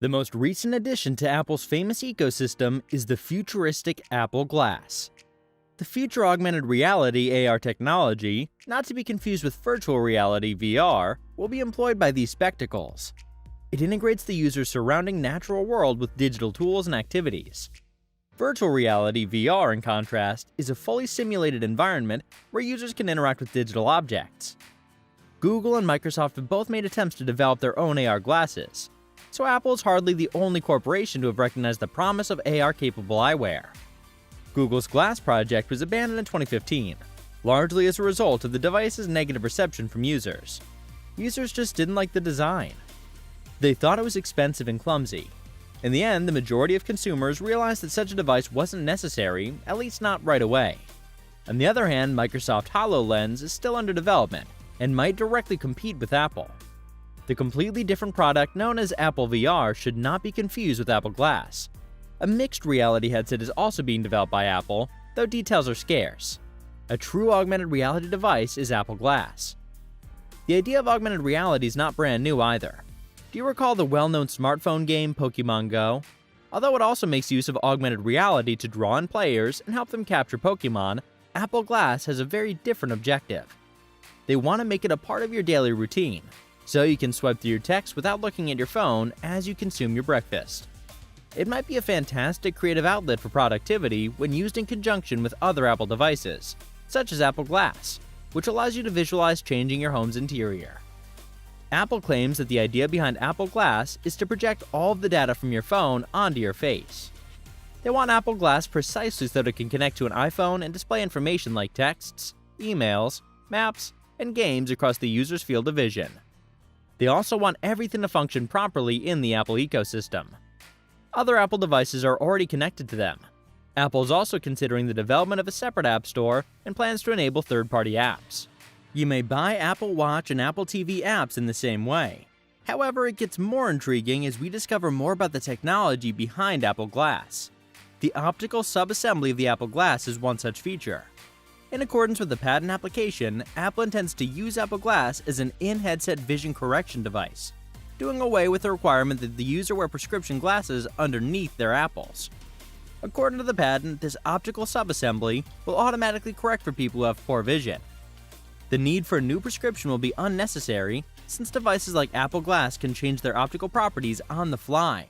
The most recent addition to Apple's famous ecosystem is the futuristic Apple Glass. The future augmented reality AR technology, not to be confused with virtual reality VR, will be employed by these spectacles. It integrates the user's surrounding natural world with digital tools and activities. Virtual reality VR, in contrast, is a fully simulated environment where users can interact with digital objects. Google and Microsoft have both made attempts to develop their own AR glasses, so Apple is hardly the only corporation to have recognized the promise of AR-capable eyewear. Google's Glass project was abandoned in 2015, largely as a result of the device's negative reception from users. Users just didn't like the design. They thought it was expensive and clumsy. In the end, the majority of consumers realized that such a device wasn't necessary, at least not right away. On the other hand, Microsoft HoloLens is still under development and might directly compete with Apple. The completely different product known as Apple VR should not be confused with Apple Glass. A mixed reality headset is also being developed by Apple, though details are scarce. A true augmented reality device is Apple Glass. The idea of augmented reality is not brand new either. Do you recall the well-known smartphone game Pokemon Go? Although it also makes use of augmented reality to draw in players and help them capture Pokemon, Apple Glass has a very different objective. They want to make it a part of your daily routine, so you can swipe through your text without looking at your phone as you consume your breakfast. It might be a fantastic creative outlet for productivity when used in conjunction with other Apple devices, such as Apple Glass, which allows you to visualize changing your home's interior. Apple claims that the idea behind Apple Glass is to project all of the data from your phone onto your face. They want Apple Glass precisely so that it can connect to an iPhone and display information like texts, emails, maps, and games across the user's field of vision. They also want everything to function properly in the Apple ecosystem. Other Apple devices are already connected to them. Apple is also considering the development of a separate app store and plans to enable third-party apps. You may buy Apple Watch and Apple TV apps in the same way. However, it gets more intriguing as we discover more about the technology behind Apple Glass. The optical subassembly of the Apple Glass is one such feature. In accordance with the patent application, Apple intends to use Apple Glass as an in-headset vision correction device, doing away with the requirement that the user wear prescription glasses underneath their apples. According to the patent, this optical subassembly will automatically correct for people who have poor vision. The need for a new prescription will be unnecessary, since devices like Apple Glass can change their optical properties on the fly.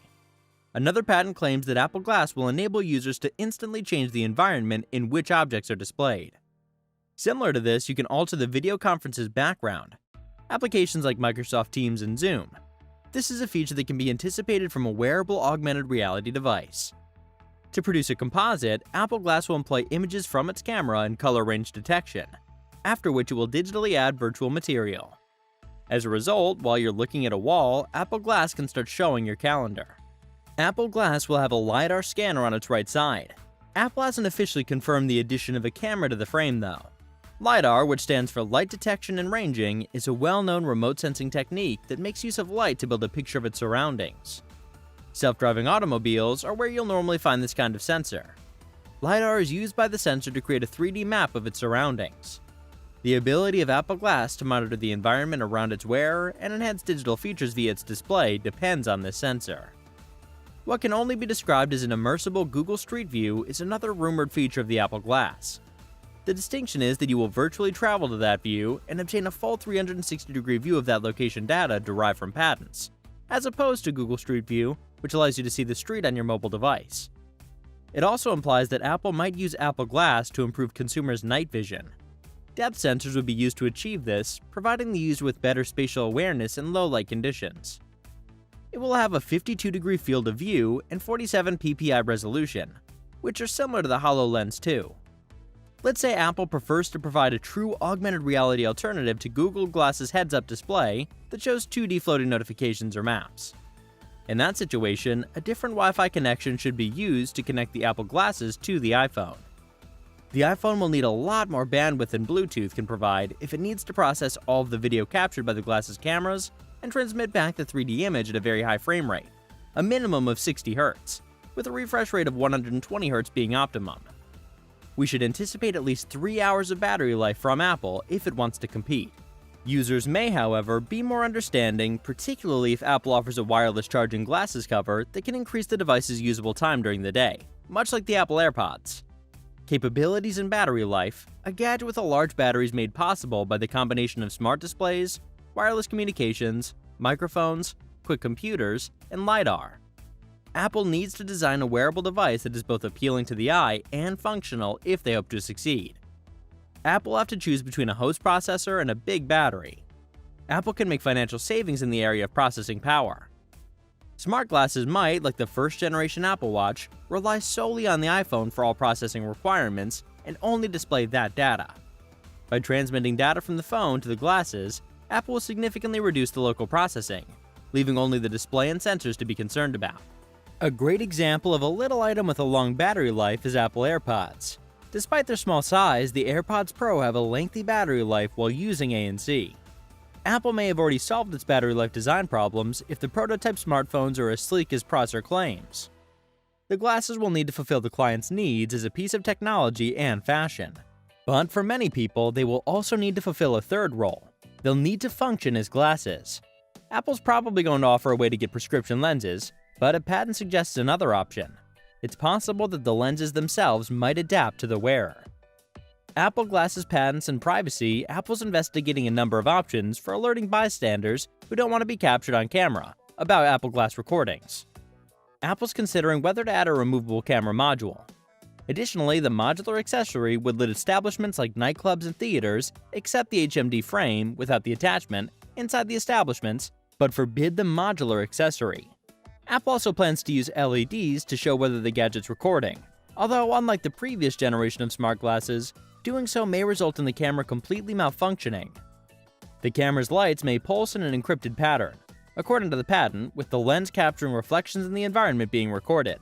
Another patent claims that Apple Glass will enable users to instantly change the environment in which objects are displayed. Similar to this, you can alter the video conference's background. Applications like Microsoft Teams and Zoom. This is a feature that can be anticipated from a wearable augmented reality device. To produce a composite, Apple Glass will employ images from its camera and color range detection, after which it will digitally add virtual material. As a result, while you're looking at a wall, Apple Glass can start showing your calendar. Apple Glass will have a LiDAR scanner on its right side. Apple hasn't officially confirmed the addition of a camera to the frame though. LiDAR, which stands for light detection and ranging, is a well-known remote sensing technique that makes use of light to build a picture of its surroundings. Self-driving automobiles are where you'll normally find this kind of sensor. LiDAR is used by the sensor to create a 3D map of its surroundings. The ability of Apple Glass to monitor the environment around its wearer and enhance digital features via its display depends on this sensor. What can only be described as an immersible Google Street View is another rumored feature of the Apple Glass. The distinction is that you will virtually travel to that view and obtain a full 360-degree view of that location data derived from patents, as opposed to Google Street View, which allows you to see the street on your mobile device. It also implies that Apple might use Apple Glass to improve consumers' night vision. Depth sensors would be used to achieve this, providing the user with better spatial awareness in low-light conditions. It will have a 52-degree field of view and 47 ppi resolution, which are similar to the HoloLens 2. Let's say Apple prefers to provide a true augmented reality alternative to Google Glass's heads-up display that shows 2D floating notifications or maps. In that situation, a different Wi-Fi connection should be used to connect the Apple Glasses to the iPhone. The iPhone will need a lot more bandwidth than Bluetooth can provide if it needs to process all of the video captured by the Glass's cameras and transmit back the 3D image at a very high frame rate, a minimum of 60 Hz, with a refresh rate of 120 Hz being optimum. We should anticipate at least 3 hours of battery life from Apple if it wants to compete. Users may, however, be more understanding, particularly if Apple offers a wireless charging glasses cover that can increase the device's usable time during the day, much like the Apple AirPods. Capabilities and battery life: a gadget with a large battery is made possible by the combination of smart displays, wireless communications, microphones, quick computers, and LiDAR. Apple needs to design a wearable device that is both appealing to the eye and functional if they hope to succeed. Apple will have to choose between a host processor and a big battery. Apple can make financial savings in the area of processing power. Smart glasses might, like the first-generation Apple Watch, rely solely on the iPhone for all processing requirements and only display that data. By transmitting data from the phone to the glasses, Apple will significantly reduce the local processing, leaving only the display and sensors to be concerned about. A great example of a little item with a long battery life is Apple AirPods. Despite their small size, the AirPods Pro have a lengthy battery life while using ANC. Apple may have already solved its battery life design problems if the prototype smartphones are as sleek as Prosser claims. The glasses will need to fulfill the client's needs as a piece of technology and fashion. But for many people, they will also need to fulfill a third role. They'll need to function as glasses. Apple's probably going to offer a way to get prescription lenses, but a patent suggests another option. It's possible that the lenses themselves might adapt to the wearer. Apple Glasses patents and privacy: Apple's investigating a number of options for alerting bystanders who don't want to be captured on camera about Apple Glass recordings. Apple's considering whether to add a removable camera module. Additionally, the modular accessory would let establishments like nightclubs and theaters accept the HMD frame without the attachment inside the establishments, but forbid the modular accessory. Apple also plans to use LEDs to show whether the gadget's recording, although unlike the previous generation of smart glasses, doing so may result in the camera completely malfunctioning. The camera's lights may pulse in an encrypted pattern, according to the patent, with the lens capturing reflections in the environment being recorded.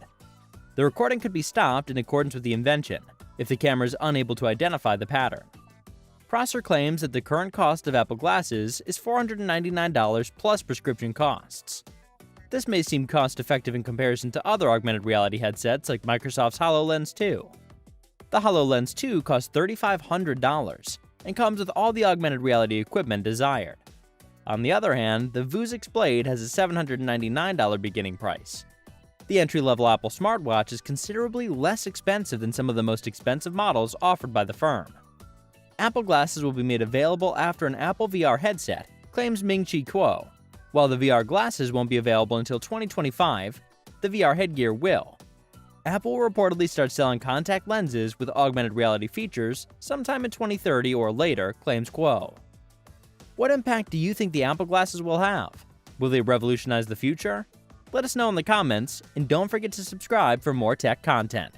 The recording could be stopped in accordance with the invention if the camera is unable to identify the pattern. Prosser claims that the current cost of Apple Glasses is $499 plus prescription costs. This may seem cost-effective in comparison to other augmented reality headsets like Microsoft's HoloLens 2. The HoloLens 2 costs $3,500 and comes with all the augmented reality equipment desired. On the other hand, the Vuzix Blade has a $799 beginning price. The entry-level Apple smartwatch is considerably less expensive than some of the most expensive models offered by the firm. Apple Glasses will be made available after an Apple VR headset, claims Ming-Chi Kuo. While the VR glasses won't be available until 2025, the VR headgear will. Apple will reportedly start selling contact lenses with augmented reality features sometime in 2030 or later, claims Kuo. What impact do you think the Apple Glasses will have? Will they revolutionize the future? Let us know in the comments, and don't forget to subscribe for more tech content.